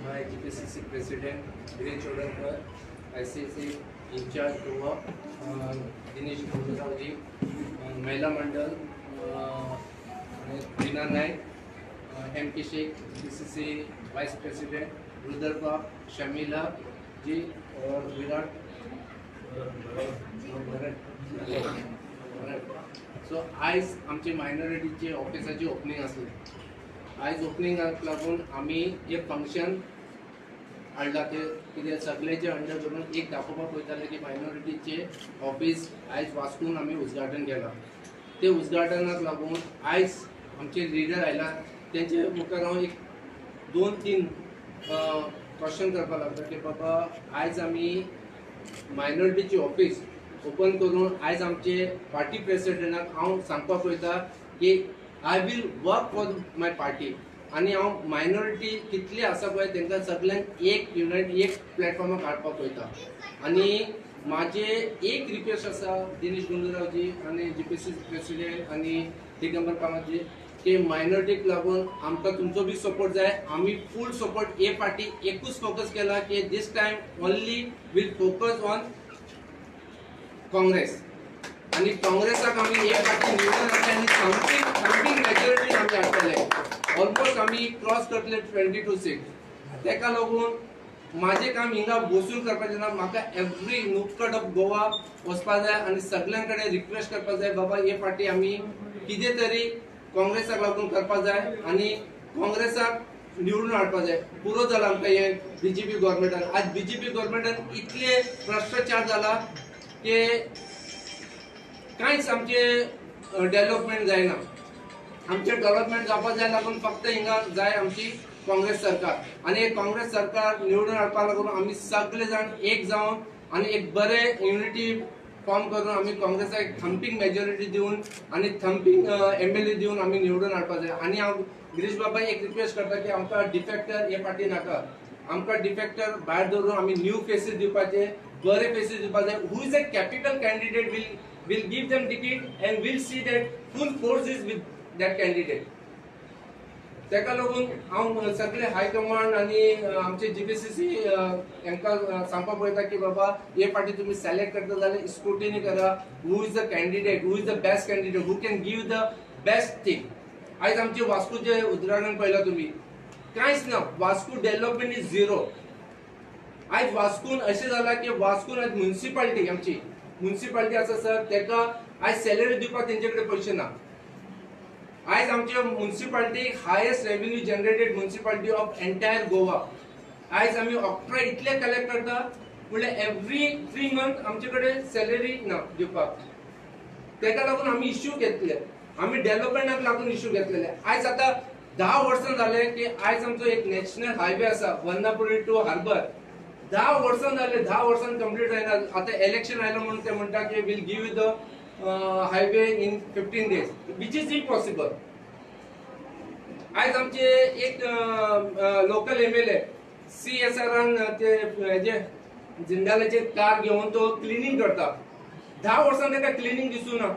my GPCC President Viren Chodankar, ICC incharge Goa Dinesh गुंडरावजी, महिला मंडल Reena Naik, MP Shaikh GPCC vice president Rudrappa Shamila ji और विराट सो आयज आमचे मायनॉरिटीचे ऑफिसाची ओपनिंग आसली. आयज ओपनिंगाक लागून आमी एक फंक्शन हाडला ते कितें सगळेचे अंडर करून एक दाखोवपाक वयताले की मायनॉरिटीचे ऑफिस आयज वास्कोन आमी उद्घाटन केला. ते उद्घाटनाक लागून आयज आमचे लिडर आयला तेंचे मुखार हांव एक 2-3 क्वेश्चन करपाक लागता की बाबा आयज आमी मायनॉरिटीचे ऑफिस ओपन करून आयज आमचे पार्टी प्रेसिडेंटाक हांव सांगपाक वयता की I will work for my party आणि हांव मायनॉरिटी कितली आसा पळय तांकां सगळ्यांक एक युनायट एक प्लॅटफॉर्मार हाडपाक वयता. आणि माझे एक रिक्वेस्ट आसा दिनेश गुंडरावजी आणि GPCC प्रेसिडेंट आणि दिगंबर कामतजी की मायनॉरिटीक लागून आमकां तुमचो बी सपोर्ट जाय. आमी फूल सपोर्ट ए पार्टी एकूच फोकस केला की this time only will focus on Congress आणि काँग्रेसाक आमी ए पार्टी निवडून हाडटले आणि समथींग मेजॉरिटी आमी हाडटले. ऑलमोस्ट आमी क्रॉस करतले 22 तेका लागून माझे काम हिंगा बसून करपाचें ना. म्हाका एवरी नुक्कड ऑफ गोवा वचपाक जाय आणि सगळ्यां कडेन रिक्वेस्ट करपाक जाय बाबा हे फाटी आमी कितें तरी काँग्रेसाक लागून करपाक जाय आणि काँग्रेसाक निवडून हाडपाक जाय. पुरो जाला आमकां हे BJP गव्हर्मेंटान. आज BJP गव्हर्मेंटान इतले भ्रष्टाचार जाला की कांयच आमचे डेव्हलपमेंट जायना. आमचे डेव्हलपमेंट जावपाक जाय लागून फक्त हिंगा जाय आमची काँग्रेस सरकार आणि काँग्रेस सरकार निवडून हाडपाक लागून आमी सगळे जाण एक जावन आणि एक बरे युनिटी फॉर्म करून आमी काँग्रेसाक एक थंपिंग मेजॉरिटी दिवन आणि थंपिंग MLA दिवन आमी निवडून हाडपाक जाय. आणि हांव गिरीश बाबा एक रिक्वेस्ट करता की आमकां डिफेक्टर हे पार्टी नाका. आमकां डिफेक्टर भायर दवरून आमी न्यू फेसीस दिवपाचे, बरे फेसीस दिवपाक जाय. Who is a capital candidate will give them ticket and will see that full force is with that candidate. तेका लागून हांव सगळे हाय कमांड आणि आमचे GPCC हांकां सांगपाक पळयता की बाबा हे पार्टी तुम्ही सिलेक्ट करता जाल्यार स्क्रुटिनी करा. Who is the candidate, who is the best candidate, who can give the best thing. आयज आमचे वास्कोचे उदाहरण पळयला तुम्ही, कांयच ना. Vasco development is zero. आयज वास्कोन अशें जाला की वास्कोन आयज म्युनिसिपालिटी आमची म्युनिसिपालिटी आसा सर तेका आयज सॅलरी दिवपाक तेंचे कडेन पयशे ना. आयज आमच्या municipality highest revenue generated municipality of entire Goa. आयज आमी ऑक्ट्रा इतले कलेक्ट करता म्हणल्यार एवरी 3 मंथ आमचे कडेन सॅलरी ना दिवपाक. तेका लागून आमी इश्यू घेतले, आमी डेव्हलपमेंटाक लागून इश्यू घेतलेले. आयज आता 10 वर्सां जाले की आयज आमचो एक नॅशनल हायवे आसा वन्नापुरी टू हार्बर. 10 वर्सां जाले, 10 वर्सां कंप्लीट जायना. आता इलेक्शन आयलो म्हणून ते म्हणटा की will give you the highway in 15 days, which is impossible. आयज आमचे एक लोकल MLA CSRन ते जिंदालाचे कार घेऊन तो क्लिनिंग करता. 10 वर्सां ताका क्लिनिंग दिसूं ना.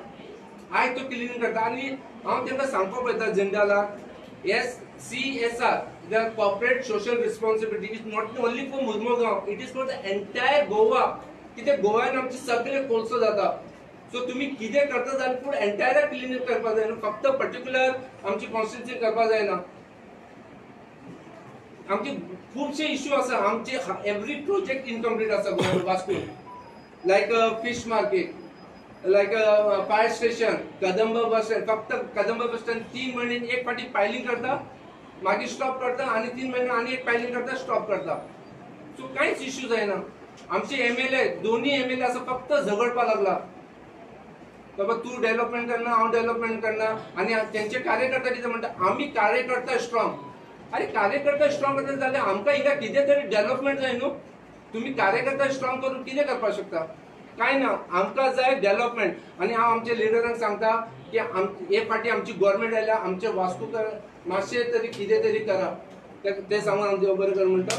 आयज तो क्लिनिंग करता आणि हांव तांकां सांगपाक पळयता जिंदाला CSR the corporate social responsibility is not only for Murmagaon, it is for the entire Goa. किते गोवान आमचे सगळे कोळसो जाता. सो तुम्ही कितें करता जाल्यार पूण एंटायर क्लिनिंग करपाक जायना, फक्त पर्टिक्युलर आमची कॉन्स्टिट्युएन्सी करपाक जायना. आमचे खूबशे इश्यू आसा. आमचे एवरी प्रोजेक्ट इनकम्प्लीट आसा Vasco. Like fish market, like fire station, Kadamba bus stand. फक्त कदंबा बस स्टँड 3 महिने एक फाटी पायलिंग करता, मागीर स्टॉप करता आणि 3 महिने आणि एक पायलिंग करता, स्टॉप करता. सो कांयच इश्यू जायना. आमचे MLA दोन्ही MLA असं फक्त झगडपा लागला बाबा तू डेव्हलपमेंट करना, हांव डेव्हलपमेंट करना. आणि त्यांचे कार्यकर्ता कितें म्हणटा आमी कार्यकर्ता स्ट्रॉंग. अरे कार्यकर्ता स्ट्रॉंग करता जाल्यार आमकां हिंगा कितें तरी डेव्हलपमेंट जाय न्हू. तुम्ही कार्यकर्ता स्ट्रॉंग करून कितें करपाक शकता? काय ना. आमकां जाय डेव्हलपमेंट. आणि हांव आमच्या लिडरांक सांगता की हे फाटी आमची गव्हर्मेंट आयल्या, आमचे वास्कोकर मातशे तरी कितें तरी करा. ते सांगून हांव देव बरें कर म्हणटा.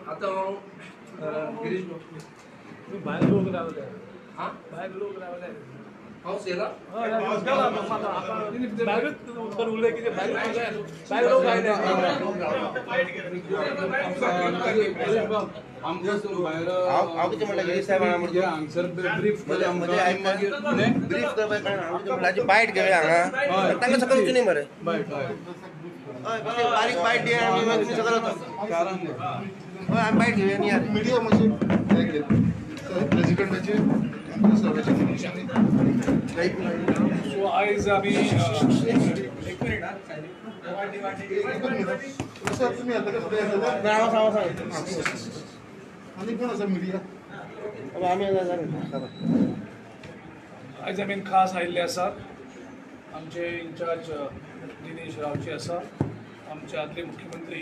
आता हांव गिरीश भायर लोक रावले. हां भायर लोक रावले. पाऊस गेला किती म्हणलं गिरीश साहेब म्हणजे बाईट घेऊया हांगा तांकां सकल वचूं न्ही मरे बारीक बाईट दिया आमी सकल वता हय आमी बाईट घेवया न्ही यार मीडिया म्हणजे प्रेसिडेंटाचे सो आयज आमी आणि कोण आसा मिडिया आमी आयज आमी खास आयिल्ले आसात आमचे इंचार्ज दिनेश रावचे आसा आमचे आदले मुख्यमंत्री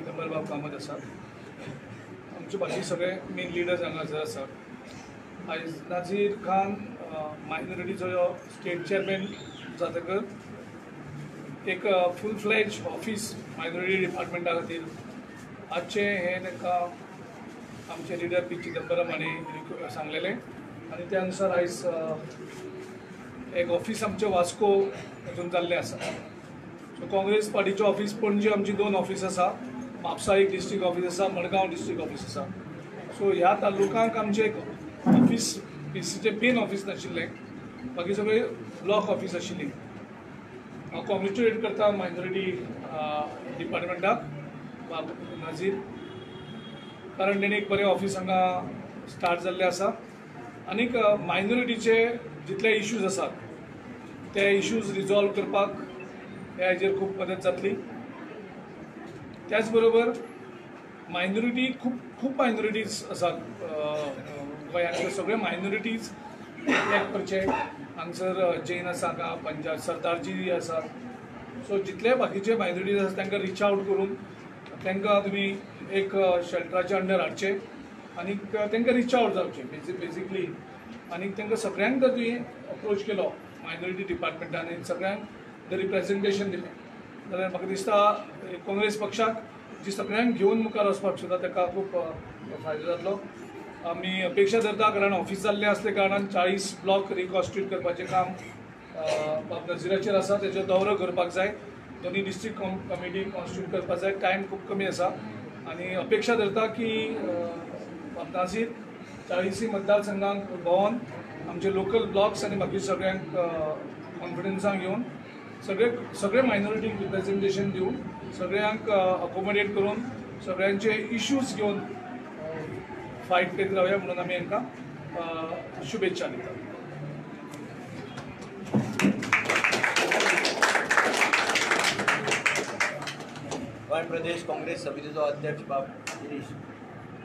कमलबाब कामत आसात आमचे बाकी सगळे मेन लिडर्स हांगा हजर आसात आयज नाझीर खान मायनॉरिटीचो स्टेट चेअरमॅन जातकच एक फूल फ्लेज ऑफिस मायनॉरिटी डिपार्टमेंटा खातीर आजचे हे तांकां आमचे लिडर पी चिदंबरम हांणी सांगलेले आनी त्या अनुसार आयज एक ऑफिस आमचे वास्को हातून जाल्लें आसा सो काँग्रेस पार्टीचें ऑफिस पणजे आमची 2 ऑफिस आसा म्हापसा एक डिस्ट्रिक्ट ऑफिस आसा मडगांव डिस्ट्रिक्ट ऑफिस आसा सो ह्या तालुकांक आमचे एक ऑफिस पीसीचें मेन ऑफिस नाशिल्लें बाकी सगळे ब्लॉक ऑफिस आशिल्ली हांव कॉंग्रेच्युलेट करता मायनॉरिटी डिपार्टमेंटाक नाझीर कारण तेणे एक बरें ऑफिस हांगा स्टार्ट जाल्लें आसा आनीक मायनॉरिटीचे जितले इश्यूज आसात ते इश्यूज रिजॉल्व करपाक ह्या हेजेर खूब मदत जातली त्याच बरोबर मायनॉरिटी खूब मायनॉरिटीज आसात गोंयांतले सगळे मायनॉरिटीज एक करचे हांगसर जैन आसा का पंजाब सरदारजी आसा सो जितले बाकीचे मायनॉरिटीज आसा तांकां रीच आवट करून तांकां तुमी एक शेल्टराच्या अंडर हाडचे आनी तांकां रीच आवट जावचे बेजिकली आनी तांकां सगळ्यांक जर तुवें अप्रोच केलो मायनॉरिटी डिपार्टमेंटान आनी सगळ्यांक जर रिप्रेझेंटेशन दिलें जाल्यार म्हाका दिसता काँग्रेस पक्षाक जी सगळ्यांक घेवन मुखार वचपाक सुद्दां ताका खूब फायदो जातलो आमी अपेक्षा धरता कारण ऑफिस जाल्लें आसले कारणान 40 ब्लॉक रिकॉन्स्टिट्यूट करपाचें काम नजिराचेर आसा तेजो दौरो करपाक जाय दोनी डिस्ट्रिक्ट कमिटी कॉन्स्टिट्यूट करपाक जाय टायम खूब कमी आसा आनी अपेक्षा धरता की नाझीर 40 मतदारसंघांक भोंवन आमचे लोकल ब्लॉक्स आनी बाकी सगळ्यांक कॉन्फिडन्सान घेवन सगळे मायनॉरिटीक रिप्रेझेंटेशन दिवन सगळ्यांक अकोमोडेट करून सगळ्यांचे इश्यूज घेवन फायट करीत रावया म्हणून आमी हांकां शुभेच्छा दितात गोंय प्रदेश काँग्रेस समितीचो अध्यक्ष बाब गिरीश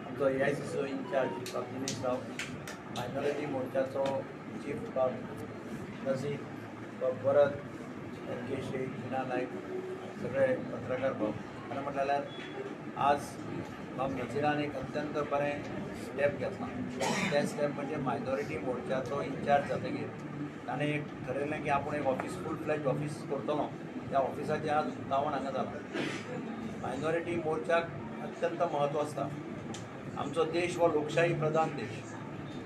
आमचो AICCचो इंचार्ज बाब दिनेश राव मायनॉरिटी मोर्चाचो चीफ बाब नजीर बाब भरत NK शेख हिना नायक सगळे पत्रकार भाव खरें म्हटल्यार आज बाब नजीरान एक अत्यंत बरें स्टेप घेतला तें स्टेप म्हणजे मायनॉरिटी मोर्चाचो इंचार्ज जातकीर ताणें एक ठरयलें की आपूण एक ऑफिस फूल फ्लेज ऑफिस करतलो त्या ऑफिसाचें आज उक्तावण हांगा जालां मायनॉरिटी मोर्चाक अत्यंत म्हत्व आसता आमचो देश हो लोकशाही प्रधान देश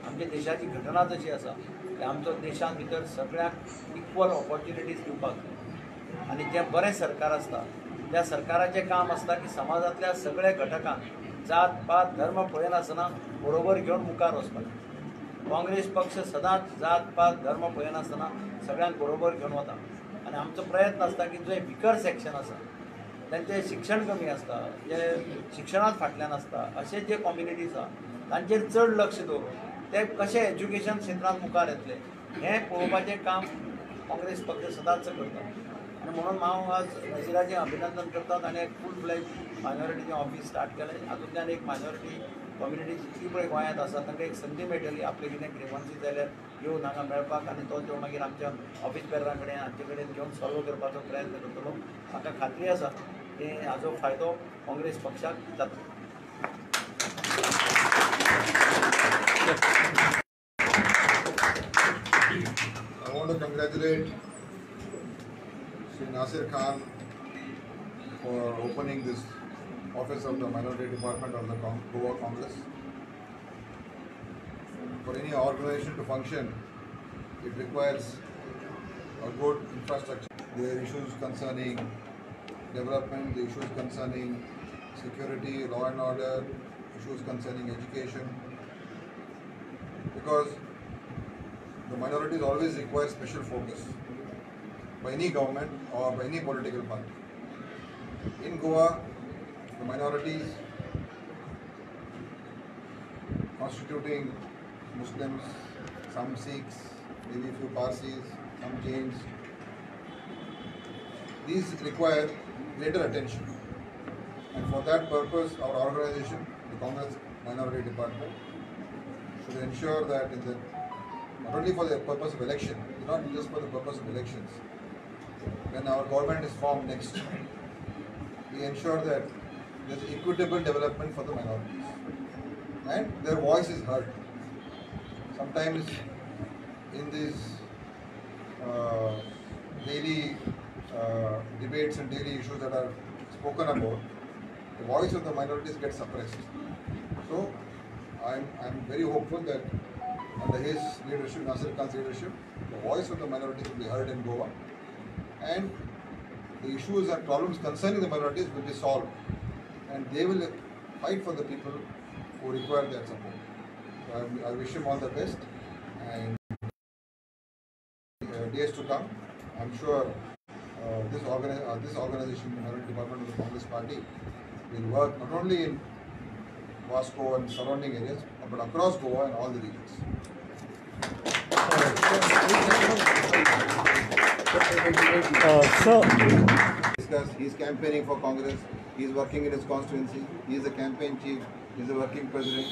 आमच्या देशाची घटना जशी आसा की आमचो देशां भितर सगळ्यांक इक्वल ऑपॉर्च्युनिटीज दिवपाक जाय आनी जें बरें सरकार आसता त्या सरकाराचें काम आसता की समाजांतल्या सगळ्या घटकांक जात पात धर्म पळयनासतना बरोबर घेवन मुखार वचपाक काँग्रेस पक्ष सदांच जात पात धर्म पळयनासतना सगळ्यांक बरोबर घेवन वता आनी आमचो प्रयत्न आसता की जे भिकर सेक्शन आसा त्यांचे शिक्षण कमी आसता जे शिक्षणांत फाटल्यान आसता अशे जे कम्युनिटीज आसा तांचेर चड लक्ष दवरून ते कशे एज्युकेशन क्षेत्रांत मुखार येतले हें पळोवपाचें काम काँग्रेस पक्ष सदांच करता आनी म्हणून हांव आज नजीराचें अभिनंदन करता ताणें एक फूल फ्लेज मायनॉरिटीचें ऑफिस स्टार्ट केलें हातूंतल्यान एक मायनॉरिटी कम्युनिटी जितली पळय गोंयांत आसा तांकां एक संदी मेळटली आपले कितें ग्रिवन्सीस जाल्यार येवन हांगा मेळपाक आनी तो मागीर आमच्या ऑफिस बेरां कडेन हांचे कडेन घेवन सॉल्व करपाचो प्रयत्न करतलो म्हाका खात्री आसा की हाजो फायदो काँग्रेस पक्षाक जातलो I want to congratulate Sri Nasir Khan for opening this office of the Minority Department of the Goa Congress. For any organization to function, it requires a good infrastructure. There are issues concerning development, the issues concerning security, law and order, issues concerning education. Because the minorities always require special focus by any government or by any political party. In Goa, the minorities constituting Muslims, some Sikhs, maybe a few Parsis, some Jains, these require greater attention. And for that purpose, our organization, the Congress Minority Department, should ensure that not only for the purpose of election, not just for the purpose of elections, when our government is formed next, we ensure that there is equitable development for the minorities and their voice is heard. Sometimes in these daily debates and daily issues that are spoken about, the voice of the minorities gets suppressed. So I'm very hopeful that under his leadership, Nasir Khan's leadership, the voice of the minorities will be heard in Goa, and the issues and problems concerning the minorities will be solved, and they will fight for the people who require their support. So I wish him all the best, and days to come, I'm sure this organization, Minority Department of the Congress Party, will work not only in Vasco and surrounding areas, but across Goa and all the regions. He's campaigning for Congress, he's working in his constituency, he is a campaign chief, he is a working president.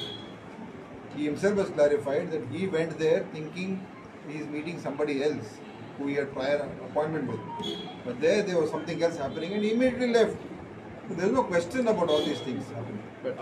He himself has clarified that he went there thinking he is meeting somebody else who he had prior appointment with. But there was something else happening and he immediately left. So there is no question about all these things happening. But